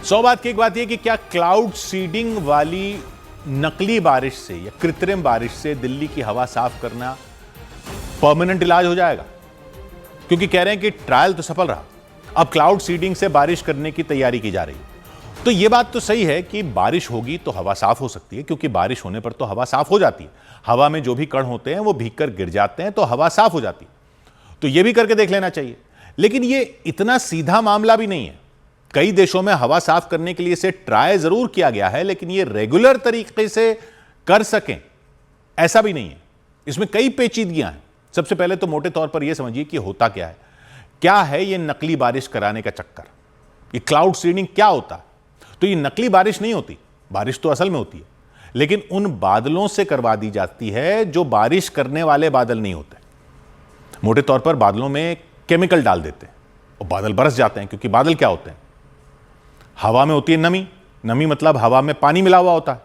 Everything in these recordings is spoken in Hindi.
100 बात की एक बात यह कि क्या क्लाउड सीडिंग वाली नकली बारिश से या कृत्रिम बारिश से दिल्ली की हवा साफ करना परमानेंट इलाज हो जाएगा? क्योंकि कह रहे हैं कि ट्रायल तो सफल रहा, अब क्लाउड सीडिंग से बारिश करने की तैयारी की जा रही है। तो यह बात तो सही है कि बारिश होगी तो हवा साफ हो सकती है, क्योंकि बारिश होने पर तो हवा साफ हो जाती है। हवा में जो भी कण होते हैं वो भीगकर गिर जाते हैं तो हवा साफ हो जाती है। तो यह भी करके देख लेना चाहिए। लेकिन यह इतना सीधा मामला भी नहीं है। कई देशों में हवा साफ करने के लिए इसे ट्राई जरूर किया गया है, लेकिन यह रेगुलर तरीके से कर सकें ऐसा भी नहीं है। इसमें कई पेचीदगियां हैं। सबसे पहले तो मोटे तौर पर यह समझिए कि होता क्या है यह नकली बारिश कराने का चक्कर। ये क्लाउड सीडिंग क्या होता है? तो ये नकली बारिश नहीं होती, बारिश तो असल में होती है, लेकिन उन बादलों से करवा दी जाती है जो बारिश करने वाले बादल नहीं होते। मोटे तौर पर बादलों में केमिकल डाल देते हैं और बादल बरस जाते हैं। क्योंकि बादल क्या होते हैं? हवा में होती है नमी। नमी मतलब हवा में पानी मिला हुआ होता है,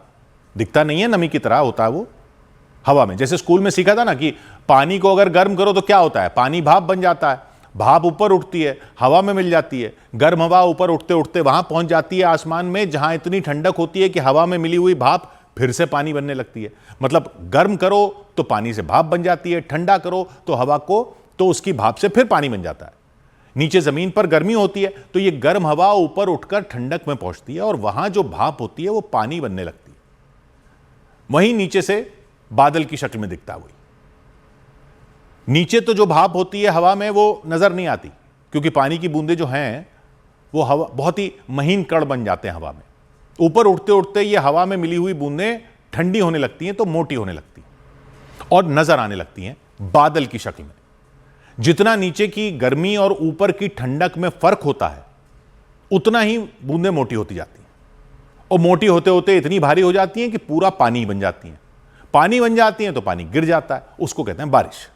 दिखता नहीं है, नमी की तरह होता है वो हवा में। जैसे स्कूल में सीखा था ना कि पानी को अगर गर्म करो तो क्या होता है? पानी भाप बन जाता है, भाप ऊपर उठती है, हवा में मिल जाती है, गर्म हवा ऊपर उठते उठते वहां पहुंच जाती है आसमान में, जहां इतनी ठंडक होती है कि हवा में मिली हुई भाप फिर से पानी बनने लगती है। मतलब गर्म करो तो पानी से भाप बन जाती है, ठंडा करो तो हवा को तो उसकी भाप से फिर पानी बन जाता है। नीचे जमीन पर गर्मी होती है तो ये गर्म हवा ऊपर उठकर ठंडक में पहुंचती है और वहां जो भाप होती है वो पानी बनने लगती है। वहीं नीचे से बादल की शक्ल में दिखता है। वही नीचे तो जो भाप होती है हवा में वो नजर नहीं आती, क्योंकि पानी की बूंदें जो हैं वो हवा बहुत ही महीन कण बन जाते हैं हवा में। ऊपर उठते उठते ये हवा में मिली हुई बूंदें ठंडी होने लगती हैं तो मोटी होने लगती हैं और नजर आने लगती हैं बादल की शक्ल में। जितना नीचे की गर्मी और ऊपर की ठंडक में फर्क होता है उतना ही बूंदें मोटी होती जाती हैं और मोटी होते होते इतनी भारी हो जाती हैं कि पूरा पानी बन जाती हैं। पानी बन जाती हैं तो पानी गिर जाता है, उसको कहते हैं बारिश।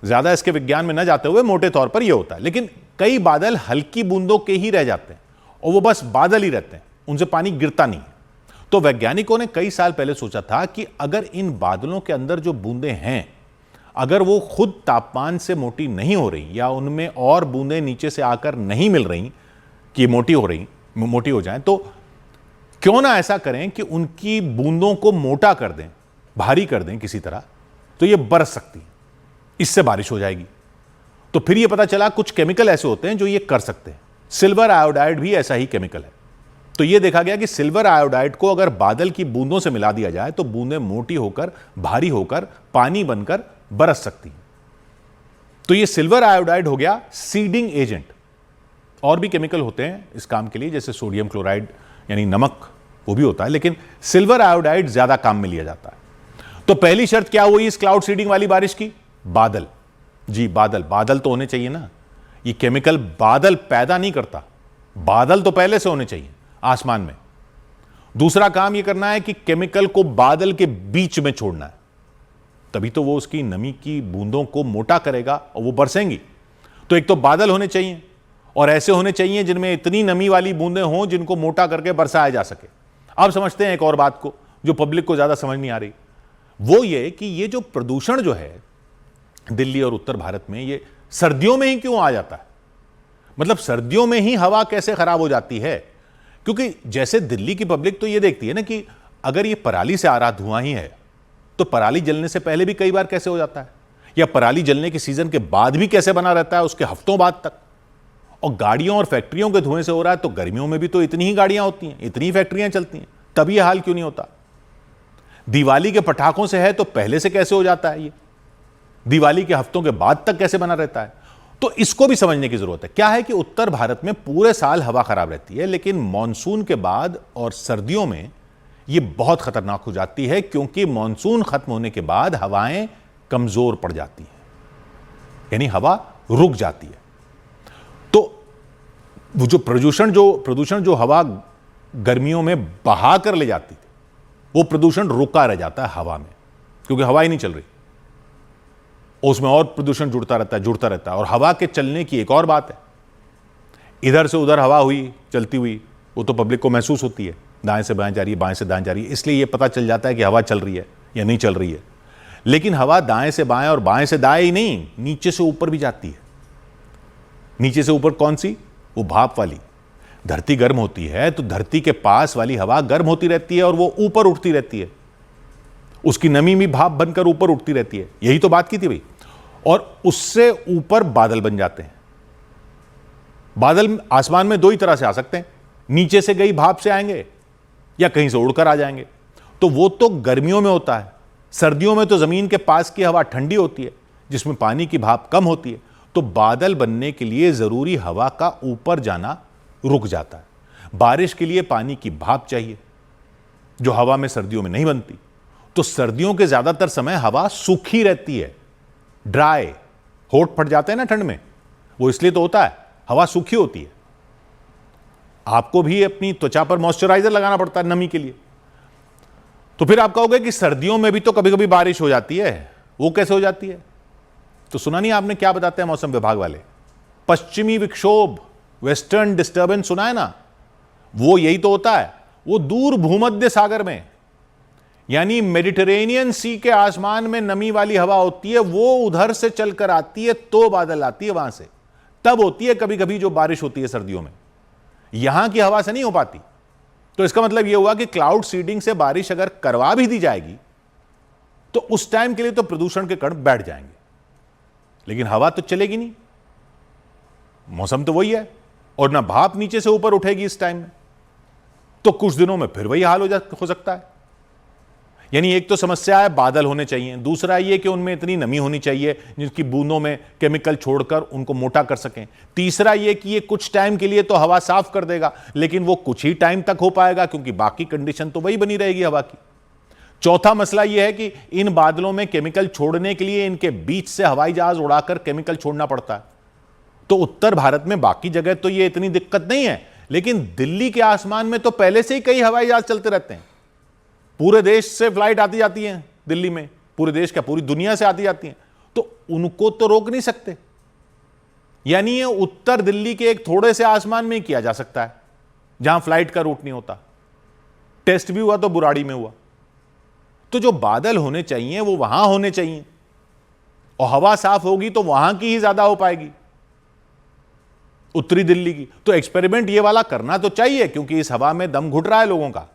ज्यादा इसके विज्ञान में न जाते हुए मोटे तौर पर यह होता है। लेकिन कई बादल हल्की बूंदों के ही रह जाते हैं और वो बस बादल ही रहते हैं, उनसे पानी गिरता नहीं है। तो वैज्ञानिकों ने कई साल पहले सोचा था कि अगर इन बादलों के अंदर जो बूंदें हैं, अगर वो खुद तापमान से मोटी नहीं हो रही या उनमें और बूंदें नीचे से आकर नहीं मिल रही कि मोटी हो जाएं, तो क्यों ना ऐसा करें कि उनकी बूंदों को मोटा कर दें, भारी कर दें किसी तरह, तो ये बरस सकती है, इससे बारिश हो जाएगी। तो फिर ये पता चला कुछ केमिकल ऐसे होते हैं जो ये कर सकते हैं। सिल्वर आयोडाइड भी ऐसा ही केमिकल है। तो ये देखा गया कि सिल्वर आयोडाइड को अगर बादल की बूंदों से मिला दिया जाए तो बूंदें मोटी होकर, भारी होकर, पानी बनकर बरस सकती हैं। तो ये सिल्वर आयोडाइड हो गया सीडिंग एजेंट। और भी केमिकल होते हैं इस काम के लिए, जैसे सोडियम क्लोराइड यानी नमक, वो भी होता है, लेकिन सिल्वर आयोडाइड ज्यादा काम में लिया जाता है। तो पहली शर्त क्या हुई इस क्लाउड सीडिंग वाली बारिश की? बादल। जी बादल तो होने चाहिए ना। ये केमिकल बादल पैदा नहीं करता, बादल तो पहले से होने चाहिए आसमान में। दूसरा काम यह करना है कि केमिकल को बादल के बीच में छोड़ना है, तभी तो वो उसकी नमी की बूंदों को मोटा करेगा और वो बरसेंगी। तो एक तो बादल होने चाहिए और ऐसे होने चाहिए जिनमें इतनी नमी वाली बूंदें हों जिनको मोटा करके बरसाया जा सके। अब समझते हैं एक और बात को जो पब्लिक को ज्यादा समझ नहीं आ रही, वो ये कि ये जो प्रदूषण जो है दिल्ली और उत्तर भारत में, ये सर्दियों में ही क्यों आ जाता है? मतलब सर्दियों में ही हवा कैसे खराब हो जाती है? क्योंकि जैसे दिल्ली की पब्लिक तो ये देखती है ना कि अगर ये पराली से आ रहा धुआं ही है तो पराली जलने से पहले भी कई बार कैसे हो जाता है, या पराली जलने के सीजन के बाद भी कैसे बना रहता है, उसके हफ्तों बाद तक। और गाड़ियों और फैक्ट्रियों के धुएं से हो रहा है तो गर्मियों में भी तो इतनी ही गाड़ियां होती हैं, इतनी ही फैक्ट्रियां चलती हैं, तब ये हाल क्यों नहीं होता? दिवाली के पटाखों से है तो पहले से कैसे हो जाता है, ये दिवाली के हफ्तों के बाद तक कैसे बना रहता है? तो इसको भी समझने की जरूरत है। क्या है कि उत्तर भारत में पूरे साल हवा खराब रहती है, लेकिन मॉनसून के बाद और सर्दियों में यह बहुत खतरनाक हो जाती है, क्योंकि मॉनसून खत्म होने के बाद हवाएं कमजोर पड़ जाती हैं, यानी हवा रुक जाती है। तो वो जो प्रदूषण जो हवा गर्मियों में बहा कर ले जाती थी, वो प्रदूषण रुका रह जाता है हवा में, क्योंकि हवा ही नहीं चल रही। उसमें और प्रदूषण जुड़ता रहता है। और हवा के चलने की एक और बात है, इधर से उधर हवा हुई चलती हुई, वो तो पब्लिक को महसूस होती है, दाएं से बाएं जा रही है, बाएं से दाएं जा रही है, इसलिए ये पता चल जाता है कि हवा चल रही है या नहीं चल रही है। लेकिन हवा दाएं से बाएं और बाएं से दाएं ही नहीं, नीचे से ऊपर भी जाती है। नीचे से ऊपर कौन सी? वो भाप वाली। धरती गर्म होती है तो धरती के पास वाली हवा गर्म होती रहती है और वो ऊपर उठती रहती है, उसकी नमी भी भाप बनकर ऊपर उठती रहती है। यही तो बात की थी भाई। और उससे ऊपर बादल बन जाते हैं। बादल आसमान में दो ही तरह से आ सकते हैं, नीचे से गई भाप से आएंगे या कहीं से उड़कर आ जाएंगे। तो वो तो गर्मियों में होता है। सर्दियों में तो जमीन के पास की हवा ठंडी होती है जिसमें पानी की भाप कम होती है। तो बादल बनने के लिए जरूरी हवा का ऊपर जाना रुक जाता है। बारिश के लिए पानी की भाप चाहिए जो हवा में सर्दियों में नहीं बनती। तो सर्दियों के ज्यादातर समय हवा सूखी रहती है, ड्राई। होंठ फट जाते हैं ना ठंड में, वो इसलिए तो होता है, हवा सूखी होती है। आपको भी अपनी त्वचा पर मॉइस्चराइजर लगाना पड़ता है नमी के लिए। तो फिर आप कहोगे कि सर्दियों में भी तो कभी कभी बारिश हो जाती है, वो कैसे हो जाती है? तो सुना नहीं आपने क्या बताते हैं मौसम विभाग वाले? पश्चिमी विक्षोभ, वेस्टर्न डिस्टर्बेंस सुना है ना? वो यही तो होता है। वो दूर भूमध्य सागर में, यानी मेडिटेरेनियन सी के आसमान में नमी वाली हवा होती है, वो उधर से चलकर आती है तो बादल आती है वहां से, तब होती है कभी कभी जो बारिश होती है सर्दियों में। यहां की हवा से नहीं हो पाती। तो इसका मतलब यह हुआ कि क्लाउड सीडिंग से बारिश अगर करवा भी दी जाएगी तो उस टाइम के लिए तो प्रदूषण के कण बैठ जाएंगे, लेकिन हवा तो चलेगी नहीं। मौसम तो वही है और ना भाप नीचे से ऊपर उठेगी इस टाइम में। तो कुछ दिनों में फिर वही हाल हो सकता है। यानी एक तो समस्या है बादल होने चाहिए, दूसरा ये कि उनमें इतनी नमी होनी चाहिए जिनकी बूंदों में केमिकल छोड़कर उनको मोटा कर सकें। तीसरा ये कि ये कुछ टाइम के लिए तो हवा साफ कर देगा, लेकिन वो कुछ ही टाइम तक हो पाएगा क्योंकि बाकी कंडीशन तो वही बनी रहेगी हवा की। चौथा मसला यह है कि इन बादलों में केमिकल छोड़ने के लिए इनके बीच से हवाई जहाज उड़ाकर केमिकल छोड़ना पड़ता है। तो उत्तर भारत में बाकी जगह तो ये इतनी दिक्कत नहीं है, लेकिन दिल्ली के आसमान में तो पहले से ही कई हवाई जहाज चलते रहते हैं। पूरे देश से फ्लाइट आती जाती हैं दिल्ली में, पूरे देश क्या पूरी दुनिया से आती जाती हैं। तो उनको तो रोक नहीं सकते। यानी ये उत्तर दिल्ली के एक थोड़े से आसमान में ही किया जा सकता है जहां फ्लाइट का रूट नहीं होता। टेस्ट भी हुआ तो बुराड़ी में हुआ। तो जो बादल होने चाहिए वो वहां होने चाहिए, और हवा साफ होगी तो वहां की ही ज्यादा हो पाएगी, उत्तरी दिल्ली की। तो एक्सपेरिमेंट ये वाला करना तो चाहिए क्योंकि इस हवा में दम घुट रहा है लोगों का,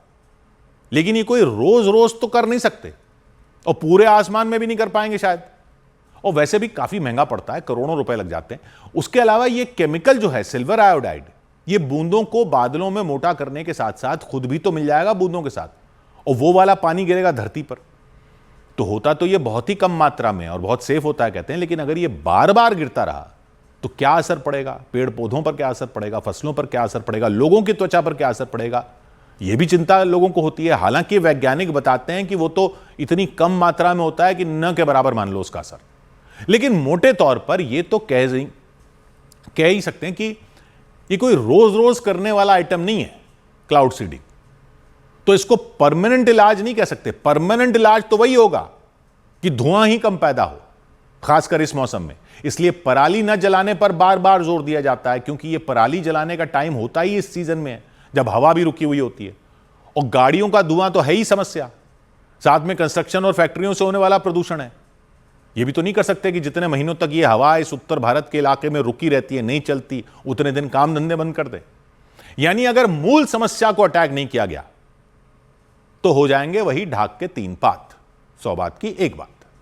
लेकिन ये कोई रोज रोज तो कर नहीं सकते और पूरे आसमान में भी नहीं कर पाएंगे शायद। और वैसे भी काफी महंगा पड़ता है, करोड़ों रुपए लग जाते हैं। उसके अलावा ये केमिकल जो है सिल्वर आयोडाइड, ये बूंदों को बादलों में मोटा करने के साथ साथ खुद भी तो मिल जाएगा बूंदों के साथ, और वो वाला पानी गिरेगा धरती पर। तो होता तो ये बहुत ही कम मात्रा में और बहुत सेफ होता है कहते हैं, लेकिन अगर ये बार बार गिरता रहा तो क्या असर पड़ेगा? पेड़ पौधों पर क्या असर पड़ेगा? फसलों पर क्या असर पड़ेगा? लोगों की त्वचा पर क्या असर पड़ेगा? यह भी चिंता लोगों को होती है। हालांकि वैज्ञानिक बताते हैं कि वो तो इतनी कम मात्रा में होता है कि न के बराबर मान लो उसका असर, लेकिन मोटे तौर पर यह तो कह ही सकते हैं कि ये कोई रोज रोज करने वाला आइटम नहीं है क्लाउड सीडिंग। तो इसको परमानेंट इलाज नहीं कह सकते। परमानेंट इलाज तो वही होगा कि धुआं ही कम पैदा हो, खासकर इस मौसम में। इसलिए पराली न जलाने पर बार बार जोर दिया जाता है, क्योंकि यह पराली जलाने का टाइम होता ही इस सीजन में है जब हवा भी रुकी हुई होती है। और गाड़ियों का धुआं तो है ही समस्या, साथ में कंस्ट्रक्शन और फैक्ट्रियों से होने वाला प्रदूषण है। यह भी तो नहीं कर सकते कि जितने महीनों तक यह हवा इस उत्तर भारत के इलाके में रुकी रहती है, नहीं चलती, उतने दिन काम धंधे बंद कर दे। यानी अगर मूल समस्या को अटैक नहीं किया गया तो हो जाएंगे वही ढाक के 3 पात, 100 बात की एक बात।